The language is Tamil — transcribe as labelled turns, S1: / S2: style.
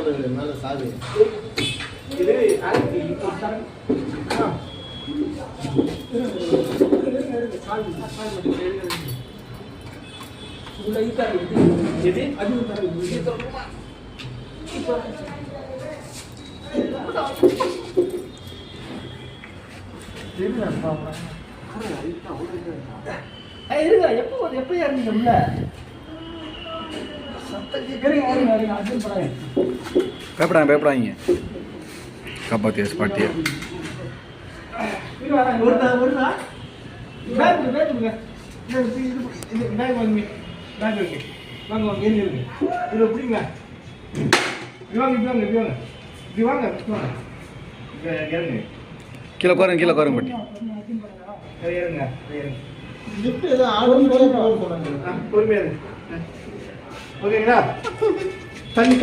S1: மேலே சாவி
S2: இது எப்ப ஏறினீங்க உள்ள
S3: பயப்படாங்க காப்பாத்தியா பாட்டியா கீழே பாருங்க பாட்டி
S2: பொறுமையா ஓகேங்களா தண்ணி